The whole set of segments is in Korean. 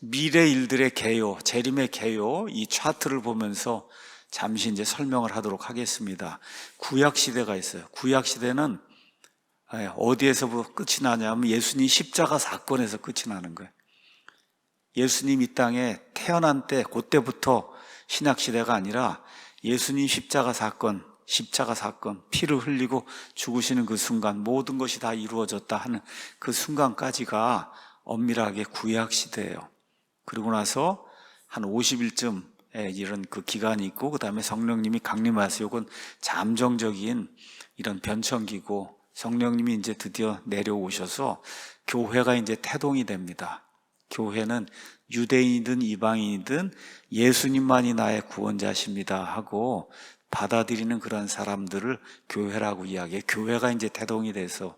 미래 일들의 개요, 재림의 개요, 이 차트를 보면서 잠시 이제 설명을 하도록 하겠습니다. 구약 시대가 있어요. 구약 시대는 어디에서 끝이 나냐면 예수님 십자가 사건에서 끝이 나는 거예요. 예수님 이 땅에 태어난 때, 그때부터 신약 시대가 아니라 예수님 십자가 사건, 피를 흘리고 죽으시는 그 순간 모든 것이 다 이루어졌다 하는 그 순간까지가 엄밀하게 구약 시대예요. 그리고 나서 한 50일쯤 이런 그 기간이 있고, 그 다음에 성령님이 강림하세요. 이건 잠정적인 이런 변천기고, 성령님이 이제 드디어 내려오셔서 교회가 이제 태동이 됩니다. 교회는 유대인이든 이방인이든 예수님만이 나의 구원자십니다 하고 받아들이는 그런 사람들을 교회라고 이야기해요. 교회가 이제 태동이 돼서,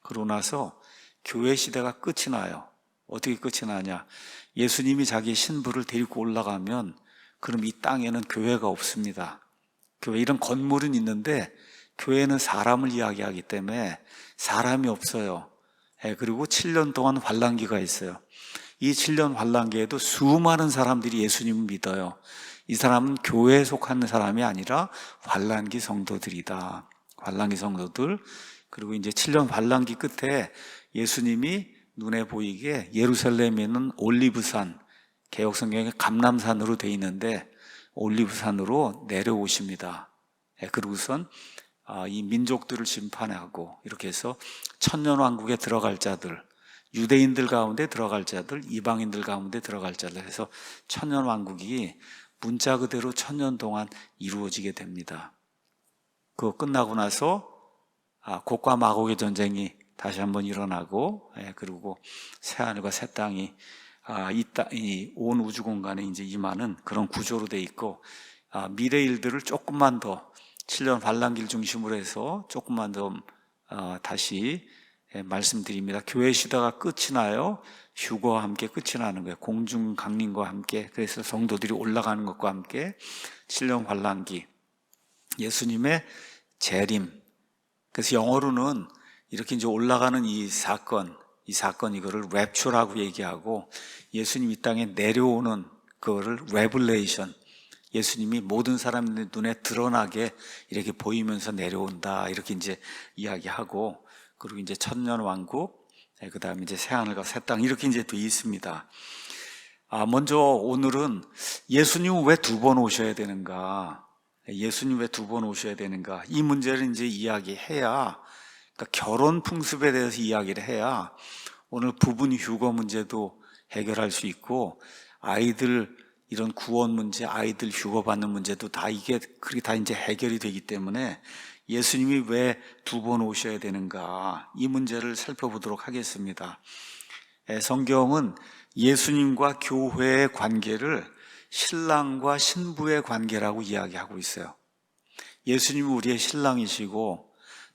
그러고 나서 교회 시대가 끝이 나요. 어떻게 끝이 나냐? 예수님이 자기 신부를 데리고 올라가면 그럼 이 땅에는 교회가 없습니다. 교회, 이런 건물은 있는데 교회는 사람을 이야기하기 때문에 사람이 없어요. 그리고 7년 동안 환란기가 있어요. 이 7년 환란기에도 수많은 사람들이 예수님을 믿어요. 이 사람은 교회에 속하는 사람이 아니라 환란기 성도들이다. 환란기 성도들. 그리고 이제 7년 환란기 끝에 예수님이 눈에 보이게 예루살렘에 있는 올리브산, 개역성경에 감람산으로 되어 있는데 올리브산으로 내려오십니다. 그리고선 이 민족들을 심판하고 이렇게 해서 천년왕국에 들어갈 자들, 유대인들 가운데 들어갈 자들, 이방인들 가운데 들어갈 자들 해서 천년왕국이 문자 그대로 천년 동안 이루어지게 됩니다. 그거 끝나고 나서 곡과 마곡의 전쟁이 다시 한번 일어나고, 그리고 새하늘과 새 땅이 온 우주 공간에 이제 임하는 그런 구조로 돼 있고, 미래 일들을 조금만 더 7년 환란기를 중심으로 해서 조금만 더 다시 말씀드립니다. 교회 시대가 끝이 나요. 휴거와 함께 끝이 나는 거예요. 공중 강림과 함께. 그래서 성도들이 올라가는 것과 함께 7년 환란기, 예수님의 재림. 그래서 영어로는 이렇게 이제 올라가는 이 사건 이거를 랩처라고 얘기하고, 예수님 이 땅에 내려오는 그거를 레블레이션, 예수님이 모든 사람들 눈에 드러나게 이렇게 보이면서 내려온다, 이렇게 이제 이야기하고, 그리고 이제 천년 왕국, 그 다음에 이제 새하늘과 새 땅, 이렇게 이제 돼 있습니다. 먼저 오늘은 예수님은 왜 두 번 오셔야 되는가? 예수님 왜 두 번 오셔야 되는가? 이 문제를 이제 이야기해야, 그러니까 결혼 풍습에 대해서 이야기를 해야 오늘 부분 휴거 문제도 해결할 수 있고, 아이들 이런 구원 문제, 아이들 휴거 받는 문제도 다 이게 그렇게 다 이제 해결이 되기 때문에 예수님이 왜 두 번 오셔야 되는가, 이 문제를 살펴보도록 하겠습니다. 성경은 예수님과 교회의 관계를 신랑과 신부의 관계라고 이야기하고 있어요. 예수님은 우리의 신랑이시고,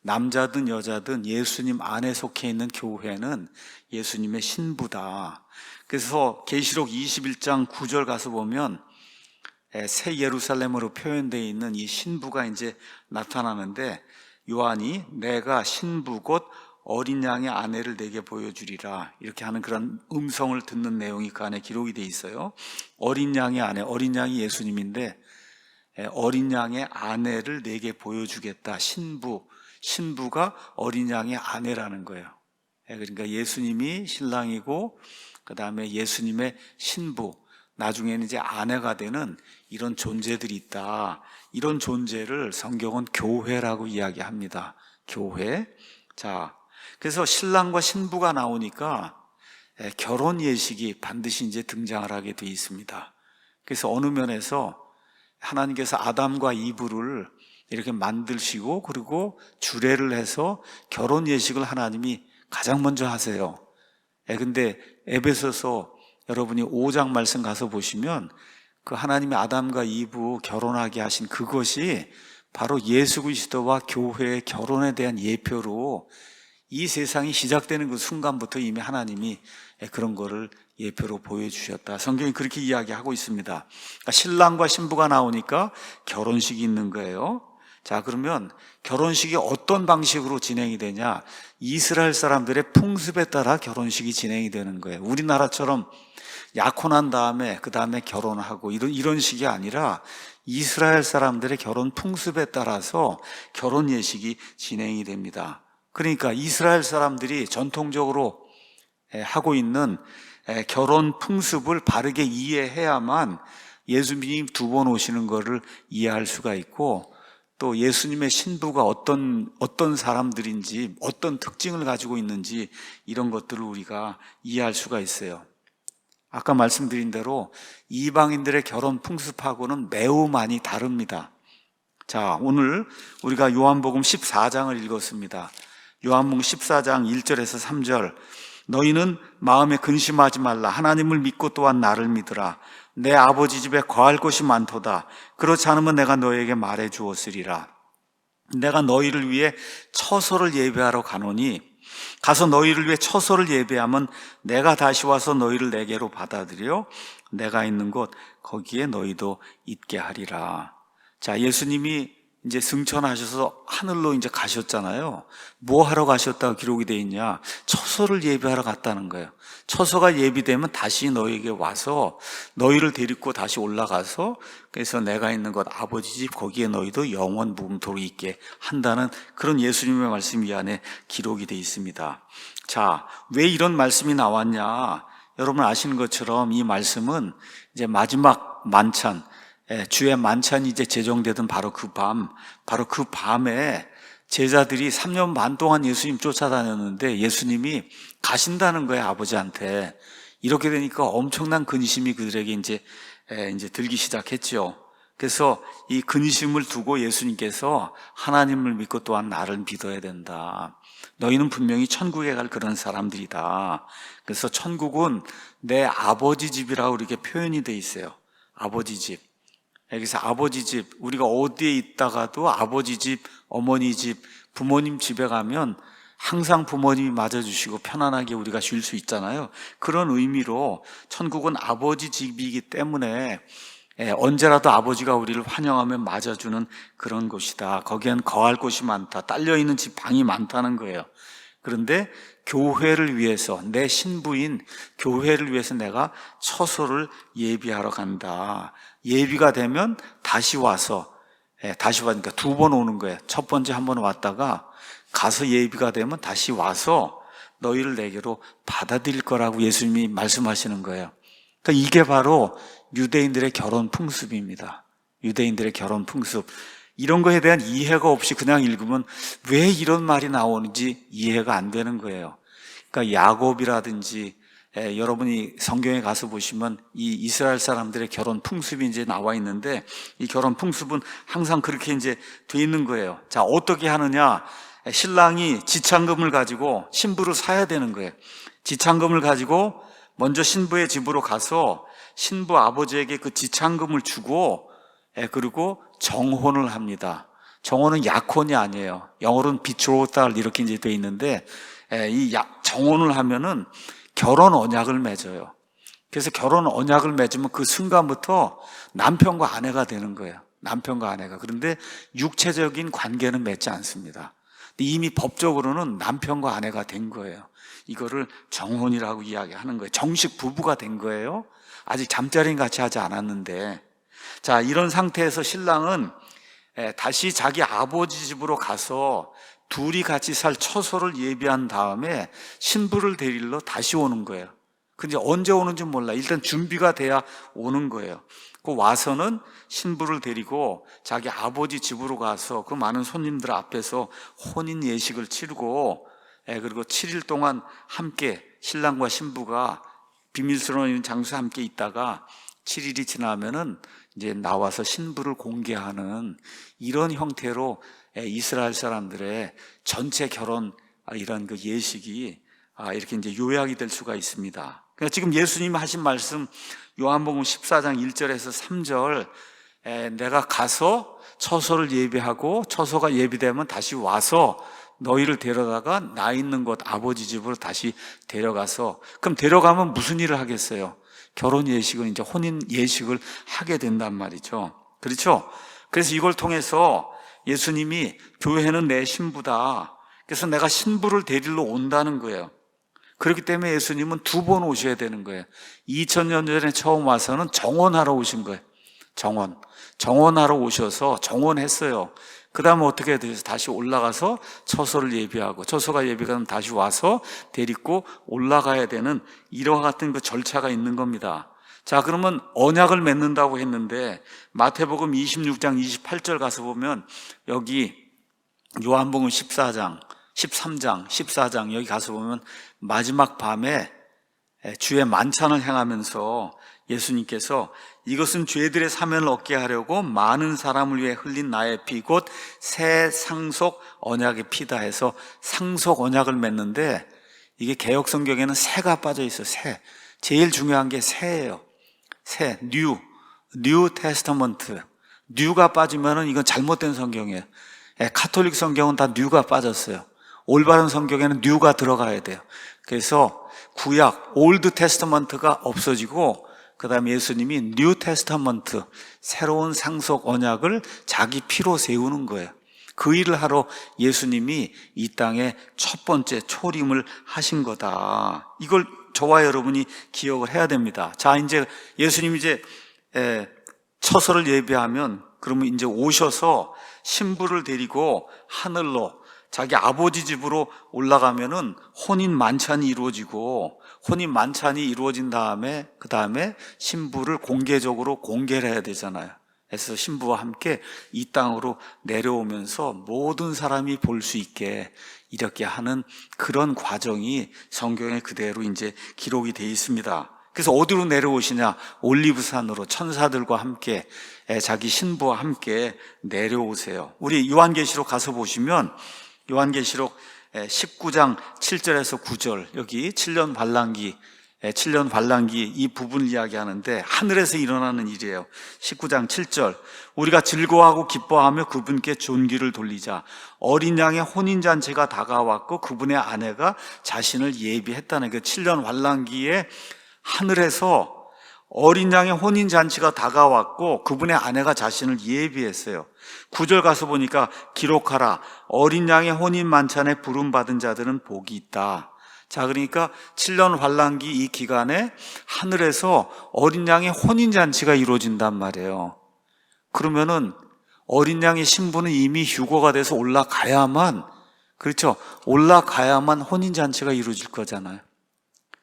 남자든 여자든 예수님 안에 속해 있는 교회는 예수님의 신부다. 그래서 계시록 21장 9절 가서 보면 새 예루살렘으로 표현되어 있는 이 신부가 이제 나타나는데, 요한이 내가 신부 곧 어린 양의 아내를 내게 보여주리라, 이렇게 하는 그런 음성을 듣는 내용이 그 안에 기록이 되어 있어요. 어린 양의 아내, 어린 양이 예수님인데 어린 양의 아내를 내게 보여주겠다. 신부가 어린 양의 아내라는 거예요. 그러니까 예수님이 신랑이고, 그 다음에 예수님의 신부, 나중에는 이제 아내가 되는 이런 존재들이 있다. 이런 존재를 성경은 교회라고 이야기합니다. 교회. 자, 그래서 신랑과 신부가 나오니까 결혼 예식이 반드시 이제 등장을 하게 되어 있습니다. 그래서 어느 면에서 하나님께서 아담과 이브를 이렇게 만드시고, 그리고 주례를 해서 결혼 예식을 하나님이 가장 먼저 하세요. 근데 에베소서 여러분이 5장 말씀 가서 보시면 그 하나님이 아담과 이브 결혼하게 하신 그것이 바로 예수 그리스도와 교회의 결혼에 대한 예표로, 이 세상이 시작되는 그 순간부터 이미 하나님이 그런 거를 예표로 보여주셨다. 성경이 그렇게 이야기하고 있습니다. 그러니까 신랑과 신부가 나오니까 결혼식이 있는 거예요. 자, 그러면 결혼식이 어떤 방식으로 진행이 되냐? 이스라엘 사람들의 풍습에 따라 결혼식이 진행이 되는 거예요. 우리나라처럼 약혼한 다음에 그 다음에 결혼하고 이런 식이 아니라 이스라엘 사람들의 결혼 풍습에 따라서 결혼 예식이 진행이 됩니다. 그러니까 이스라엘 사람들이 전통적으로 하고 있는 결혼 풍습을 바르게 이해해야만 예수님이 두 번 오시는 것을 이해할 수가 있고, 또 예수님의 신부가 어떤 사람들인지, 어떤 특징을 가지고 있는지 이런 것들을 우리가 이해할 수가 있어요. 아까 말씀드린 대로 이방인들의 결혼 풍습하고는 매우 많이 다릅니다. 자, 오늘 우리가 요한복음 14장을 읽었습니다. 요한복음 14장 1절에서 3절. 너희는 마음에 근심하지 말라. 하나님을 믿고 또한 나를 믿으라. 내 아버지 집에 거할 곳이 많도다. 그렇지 않으면 내가 너희에게 말해 주었으리라. 내가 너희를 위해 처소를 예배하러 가노니 가서 너희를 위해 처소를 예배하면 내가 다시 와서 너희를 내게로 받아들여 내가 있는 곳 거기에 너희도 있게 하리라. 자, 예수님이 이제 승천하셔서 하늘로 이제 가셨잖아요. 뭐 하러 가셨다고 기록이 되어 있냐? 처소를 예비하러 갔다는 거예요. 처소가 예비되면 다시 너희에게 와서 너희를 데리고 다시 올라가서, 그래서 내가 있는 곳 아버지 집 거기에 너희도 영원 무궁토록 있게 한다는 그런 예수님의 말씀이 이 안에 기록이 되어 있습니다. 자, 왜 이런 말씀이 나왔냐? 여러분 아시는 것처럼 이 말씀은 이제 마지막 만찬, 주의 만찬이 이제 제정되던 바로 그 밤에 제자들이 3년 반 동안 예수님 쫓아다녔는데 예수님이 가신다는 거예요, 아버지한테. 이렇게 되니까 엄청난 근심이 그들에게 이제 들기 시작했죠. 그래서 이 근심을 두고 예수님께서 하나님을 믿고 또한 나를 믿어야 된다. 너희는 분명히 천국에 갈 그런 사람들이다. 그래서 천국은 내 아버지 집이라고 이렇게 표현이 돼 있어요. 아버지 집. 여기서 아버지 집, 우리가 어디에 있다가도 아버지 집, 어머니 집, 부모님 집에 가면 항상 부모님이 맞아주시고 편안하게 우리가 쉴 수 있잖아요. 그런 의미로 천국은 아버지 집이기 때문에 언제라도 아버지가 우리를 환영하며 맞아주는 그런 곳이다. 거기엔 거할 곳이 많다. 딸려있는 집 방이 많다는 거예요. 그런데 교회를 위해서, 내 신부인 교회를 위해서 내가 처소를 예비하러 간다. 예비가 되면 다시 와서, 다시 와니까 두 번 오는 거예요. 첫 번째 한 번 왔다가 가서 예비가 되면 다시 와서 너희를 내게로 받아들일 거라고 예수님이 말씀하시는 거예요. 그러니까 이게 바로 유대인들의 결혼 풍습입니다. 유대인들의 결혼 풍습. 이런 거에 대한 이해가 없이 그냥 읽으면 왜 이런 말이 나오는지 이해가 안 되는 거예요. 그러니까 야곱이라든지 여러분이 성경에 가서 보시면 이 이스라엘 사람들의 결혼 풍습이 이제 나와 있는데 이 결혼 풍습은 항상 그렇게 이제 돼 있는 거예요. 자, 어떻게 하느냐? 신랑이 지참금을 가지고 신부를 사야 되는 거예요. 지참금을 가지고 먼저 신부의 집으로 가서 신부 아버지에게 그 지참금을 주고 그리고 정혼을 합니다. 정혼은 약혼이 아니에요. 영어로는 betrothal 이렇게 이제 돼 있는데 이 정혼을 하면은 결혼 언약을 맺어요. 그래서 결혼 언약을 맺으면 그 순간부터 남편과 아내가 되는 거예요. 남편과 아내가. 그런데 육체적인 관계는 맺지 않습니다. 이미 법적으로는 남편과 아내가 된 거예요. 이거를 정혼이라고 이야기하는 거예요. 정식 부부가 된 거예요. 아직 잠자리는 같이 하지 않았는데. 자, 이런 상태에서 신랑은 다시 자기 아버지 집으로 가서 둘이 같이 살 처소를 예비한 다음에 신부를 데리러 다시 오는 거예요. 근데 언제 오는지 몰라. 일단 준비가 돼야 오는 거예요. 그 와서는 신부를 데리고 자기 아버지 집으로 가서 그 많은 손님들 앞에서 혼인 예식을 치르고 그리고 7일 동안 함께 신랑과 신부가 비밀스러운 장소에 함께 있다가 7일이 지나면은 이제 나와서 신부를 공개하는 이런 형태로 이스라엘 사람들의 전체 결혼 이런 그 예식이 이렇게 이제 요약이 될 수가 있습니다. 그러니까 지금 예수님이 하신 말씀 요한복음 14장 1절에서 3절 내가 가서 처소를 예비하고 처소가 예비되면 다시 와서 너희를 데려다가 나 있는 곳 아버지 집으로 다시 데려가서 그럼 데려가면 무슨 일을 하겠어요? 결혼 예식은 이제 혼인 예식을 하게 된단 말이죠. 그렇죠? 그래서 이걸 통해서 예수님이 교회는 내 신부다. 그래서 내가 신부를 데리러 온다는 거예요. 그렇기 때문에 예수님은 2번 오셔야 되는 거예요. 2000년 전에 처음 와서는 정원하러 오신 거예요. 정원하러 오셔서 정원했어요. 그 다음에 어떻게 해야 되죠? 다시 올라가서 처소를 예비하고, 처소가 예비하면 다시 와서 데리고 올라가야 되는 이와 같은 그 절차가 있는 겁니다. 자, 그러면 언약을 맺는다고 했는데 마태복음 26장 28절 가서 보면 여기 요한복음 14장 13장 14장 여기 가서 보면 마지막 밤에 주의 만찬을 행하면서 예수님께서 이것은 죄들의 사면을 얻게 하려고 많은 사람을 위해 흘린 나의 피 곧 새 상속 언약의 피다 해서 상속 언약을 맺는데, 이게 개역 성경에는 새가 빠져 있어요. 새. 제일 중요한 게 새예요. 새, 뉴 테스터먼트. 뉴가 빠지면은 이건 잘못된 성경이에요. 카톨릭 성경은 다 뉴가 빠졌어요. 올바른 성경에는 뉴가 들어가야 돼요. 그래서 구약, 올드 테스터먼트가 없어지고 그 다음에 예수님이 뉴 테스터먼트, 새로운 상속 언약을 자기 피로 세우는 거예요. 그 일을 하러 예수님이 이 땅에 첫 번째 초림을 하신 거다. 이걸 저와 여러분이 기억을 해야 됩니다. 자, 이제 예수님이 이제 처소를 예비하면 그러면 이제 오셔서 신부를 데리고 하늘로 자기 아버지 집으로 올라가면은 혼인 만찬이 이루어지고, 혼인 만찬이 이루어진 다음에 그 다음에 신부를 공개적으로 공개를 해야 되잖아요. 그래서 신부와 함께 이 땅으로 내려오면서 모든 사람이 볼 수 있게 이렇게 하는 그런 과정이 성경에 그대로 이제 기록이 되어 있습니다. 그래서 어디로 내려오시냐? 올리브산으로 천사들과 함께 자기 신부와 함께 내려오세요. 우리 요한계시록 가서 보시면 요한계시록 19장 7절에서 9절 여기 7년 반란기 이 부분을 이야기하는데 하늘에서 일어나는 일이에요. 19장 7절 우리가 즐거워하고 기뻐하며 그분께 존귀를 돌리자. 어린 양의 혼인잔치가 다가왔고 그분의 아내가 자신을 예비했다는 그 7년 환란기에 하늘에서 어린 양의 혼인잔치가 다가왔고 그분의 아내가 자신을 예비했어요. 9절 가서 보니까 기록하라. 어린 양의 혼인 만찬에 부름받은 자들은 복이 있다. 자, 그러니까 7년 환란기 이 기간에 하늘에서 어린 양의 혼인잔치가 이루어진단 말이에요. 그러면은 어린 양의 신부는 이미 휴거가 돼서 올라가야만, 그렇죠? 올라가야만 혼인잔치가 이루어질 거잖아요.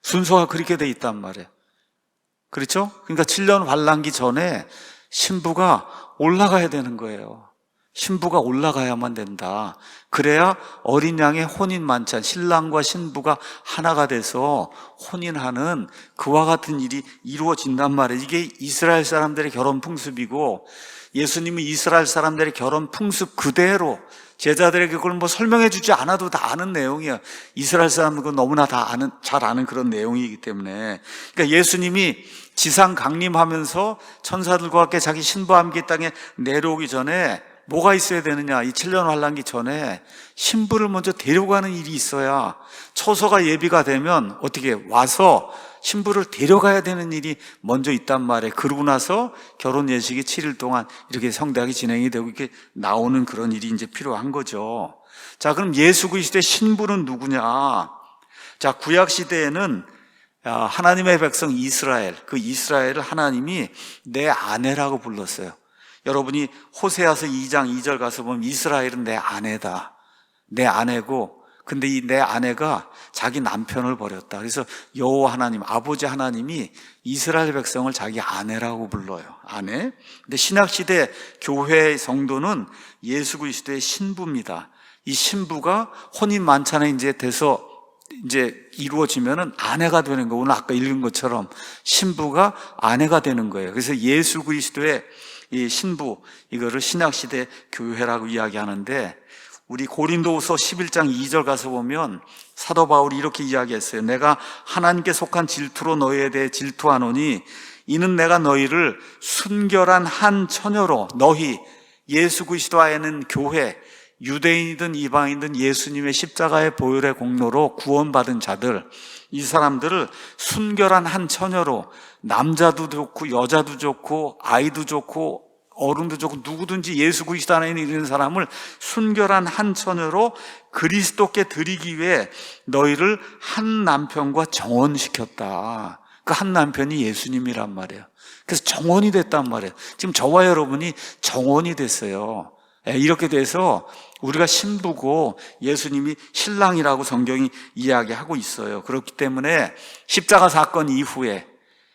순서가 그렇게 돼 있단 말이에요. 그렇죠? 그러니까 7년 환란기 전에 신부가 올라가야 되는 거예요. 신부가 올라가야만 된다. 그래야 어린 양의 혼인 만찬, 신랑과 신부가 하나가 돼서 혼인하는 그와 같은 일이 이루어진단 말이에요. 이게 이스라엘 사람들의 결혼 풍습이고, 예수님은 이스라엘 사람들의 결혼 풍습 그대로 제자들에게 그걸 뭐 설명해 주지 않아도 다 아는 내용이야. 이스라엘 사람들은 너무나 잘 아는 그런 내용이기 때문에. 그러니까 예수님이 지상 강림하면서 천사들과 함께 자기 신부와 함께 땅에 내려오기 전에 뭐가 있어야 되느냐? 이 7년 환란기 전에 신부를 먼저 데려가는 일이 있어야, 처소가 예비가 되면 어떻게 와서 신부를 데려가야 되는 일이 먼저 있단 말이에요. 그러고 나서 결혼 예식이 7일 동안 이렇게 성대하게 진행이 되고 이렇게 나오는 그런 일이 이제 필요한 거죠. 자, 그럼 예수 그리스도의 신부는 누구냐? 자, 구약 시대에는 하나님의 백성 이스라엘, 그 이스라엘을 하나님이 내 아내라고 불렀어요. 여러분이 호세아서 2장 2절 가서 보면 이스라엘은 내 아내다. 내 아내고, 근데 이 내 아내가 자기 남편을 버렸다. 그래서 여호와 하나님, 아버지 하나님이 이스라엘 백성을 자기 아내라고 불러요. 아내. 근데 신약시대 교회의 성도는 예수 그리스도의 신부입니다. 이 신부가 혼인 만찬에 이제 돼서 이제 이루어지면은 아내가 되는 거. 오늘 아까 읽은 것처럼 신부가 아내가 되는 거예요. 그래서 예수 그리스도의 이 신부, 이거를 신약시대 교회라고 이야기하는데, 우리 고린도후서 11장 2절 가서 보면 사도 바울이 이렇게 이야기했어요. 내가 하나님께 속한 질투로 너희에 대해 질투하노니 이는 내가 너희를 순결한 한 처녀로, 너희 예수 그리스도 안에는 교회, 유대인이든 이방인이든 예수님의 십자가의 보혈의 공로로 구원받은 자들, 이 사람들을 순결한 한 처녀로, 남자도 좋고 여자도 좋고 아이도 좋고 어른도 좋고 누구든지 예수 그리스도 안에 있는 사람을 순결한 한 처녀로 그리스도께 드리기 위해 너희를 한 남편과 정혼시켰다. 그 한 남편이 예수님이란 말이에요. 그래서 정혼이 됐단 말이에요. 지금 저와 여러분이 정혼이 됐어요. 이렇게 돼서 우리가 신부고 예수님이 신랑이라고 성경이 이야기하고 있어요. 그렇기 때문에 십자가 사건 이후에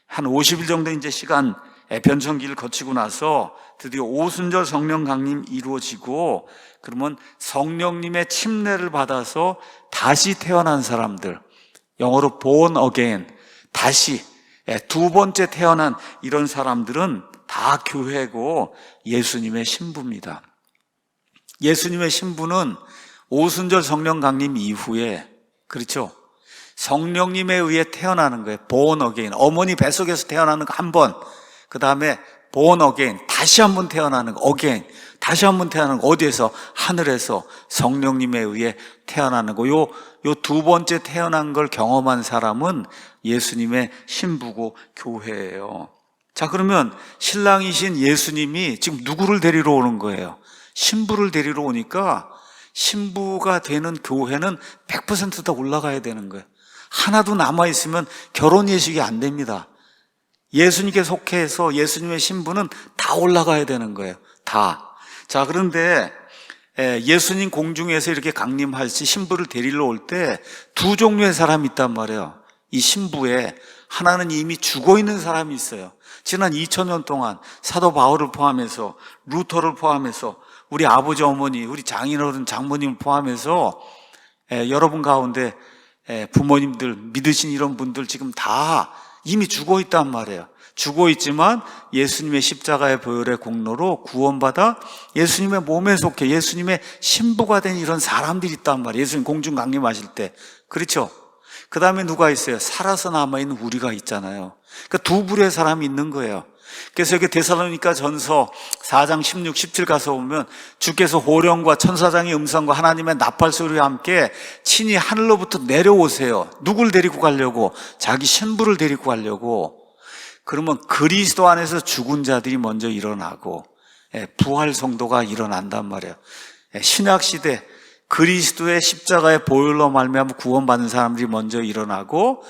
한 50일 정도 이제 시간 변천기를 거치고 나서 드디어 오순절 성령 강림 이루어지고, 그러면 성령님의 침례를 받아서 다시 태어난 사람들, 영어로 born again, 다시 두 번째 태어난 이런 사람들은 다 교회고 예수님의 신부입니다. 예수님의 신부는 오순절 성령 강림 이후에, 그렇죠? 성령님에 의해 태어나는 거예요. born again. 어머니 뱃속에서 태어나는 거 한 번, 그 다음에 born again, 다시 한 번 태어나는 거, again, 다시 한 번 태어나는 거, 어디에서? 하늘에서 성령님에 의해 태어나는 거. 요 두 번째 태어난 걸 경험한 사람은 예수님의 신부고 교회예요. 자, 그러면 신랑이신 예수님이 지금 누구를 데리러 오는 거예요? 신부를 데리러 오니까 신부가 되는 교회는 100% 다 올라가야 되는 거예요. 하나도 남아있으면 결혼 예식이 안 됩니다. 예수님께 속해서 예수님의 신부는 다 올라가야 되는 거예요. 다. 자, 그런데 예수님 공중에서 이렇게 강림할 때 신부를 데리러 올 때 두 종류의 사람이 있단 말이에요. 이 신부에 하나는 이미 죽어 있는 사람이 있어요. 지난 2000년 동안 사도 바울을 포함해서, 루터를 포함해서, 우리 아버지 어머니, 우리 장인어른 장모님을 포함해서 여러분 가운데 부모님들 믿으신 이런 분들 지금 다 이미 죽어 있단 말이에요. 죽어 있지만 예수님의 십자가의 보혈의 공로로 구원받아 예수님의 몸에 속해 예수님의 신부가 된 이런 사람들이 있단 말이에요. 예수님 공중 강림하실 때. 그렇죠? 그 다음에 누가 있어요? 살아서 남아있는 우리가 있잖아요. 그러니까 두 부류의 사람이 있는 거예요. 그래서 여기 데살로니가 전서 4장 16, 17 가서 보면 주께서 호령과 천사장의 음성과 하나님의 나팔 소리와 함께 친히 하늘로부터 내려오세요. 누굴 데리고 가려고? 자기 신부를 데리고 가려고. 그러면 그리스도 안에서 죽은 자들이 먼저 일어나고 부활 성도가 일어난단 말이에요. 신약시대 그리스도의 십자가의 보혈로 말미암아 구원받는 사람들이 먼저 일어나고,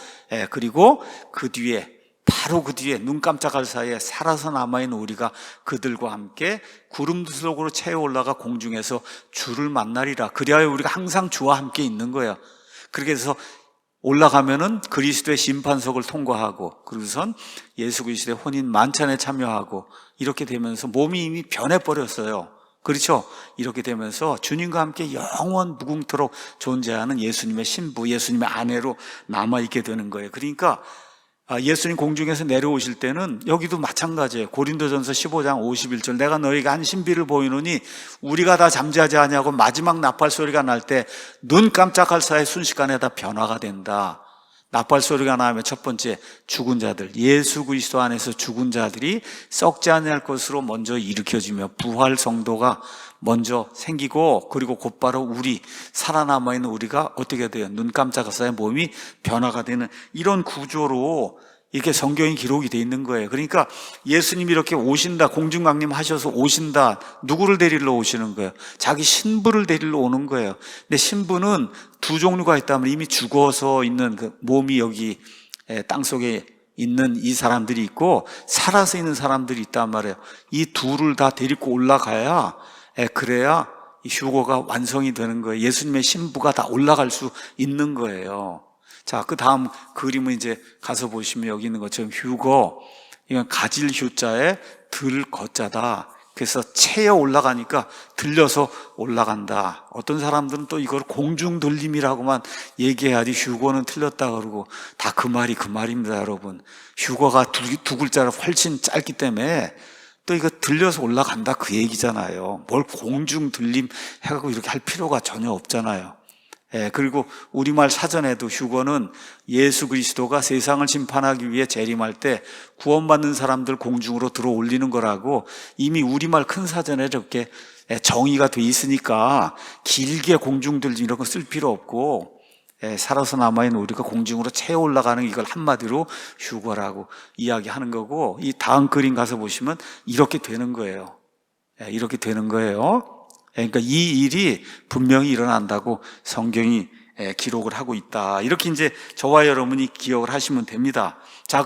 그리고 그 뒤에, 바로 그 뒤에 눈 깜짝할 사이에 살아서 남아있는 우리가 그들과 함께 구름 속으로 채워 올라가 공중에서 주를 만나리라. 그리하여 우리가 항상 주와 함께 있는 거예요. 그렇게 해서 올라가면은 그리스도의 심판석을 통과하고, 그러고선 예수 그리스도의 혼인 만찬에 참여하고, 이렇게 되면서 몸이 이미 변해버렸어요. 그렇죠? 이렇게 되면서 주님과 함께 영원 무궁토록 존재하는 예수님의 신부, 예수님의 아내로 남아있게 되는 거예요. 그러니까 예수님 공중에서 내려오실 때는 여기도 마찬가지예요. 고린도전서 15장 51절, 내가 너희에게 한 신비를 보이노니 우리가 다 잠재하지 아니하고 마지막 나팔 소리가 날 때 눈 깜짝할 사이 순식간에 다 변화가 된다. 나팔 소리가 나면 첫 번째, 죽은 자들, 예수 그리스도 안에서 죽은 자들이 썩지 아니할 것으로 먼저 일으켜지며 부활 성도가 먼저 생기고, 그리고 곧바로 우리 살아남아 있는 우리가 어떻게 돼요? 눈 깜짝할 사이 몸이 변화가 되는 이런 구조로 이렇게 성경이 기록이 돼 있는 거예요. 그러니까 예수님이 이렇게 오신다, 공중 강림하셔서 오신다. 누구를 데리러 오시는 거예요? 자기 신부를 데리러 오는 거예요. 근데 신부는 두 종류가 있다면, 이미 죽어서 있는 그 몸이 여기 땅속에 있는 이 사람들이 있고, 살아서 있는 사람들이 있단 말이에요. 이 둘을 다 데리고 올라가야, 그래야 이 휴거가 완성이 되는 거예요. 예수님의 신부가 다 올라갈 수 있는 거예요. 자, 그 다음 그림은 이제 가서 보시면 여기 있는 것처럼 휴거, 이건 가질 휴자에 들 거자다. 그래서 채여 올라가니까 들려서 올라간다. 어떤 사람들은 또 이걸 공중 들림이라고만 얘기해야지 휴거는 틀렸다 그러고, 다 그 말입니다, 여러분. 휴거가 두 글자로 훨씬 짧기 때문에 또 이거 들려서 올라간다 그 얘기잖아요. 뭘 공중 들림 해갖고 이렇게 할 필요가 전혀 없잖아요. 그리고 우리말 사전에도 휴거는 예수 그리스도가 세상을 심판하기 위해 재림할 때 구원받는 사람들 공중으로 들어 올리는 거라고 이미 우리말 큰 사전에 이렇게 정의가 돼 있으니까 길게 공중들 이런 거 쓸 필요 없고, 살아서 남아있는 우리가 공중으로 채워 올라가는 이걸 한마디로 휴거라고 이야기하는 거고, 이 다음 그림 가서 보시면 이렇게 되는 거예요. 이렇게 되는 거예요. 그러니까 이 일이 분명히 일어난다고 성경이 기록을 하고 있다. 이렇게 이제 저와 여러분이 기억을 하시면 됩니다. 자,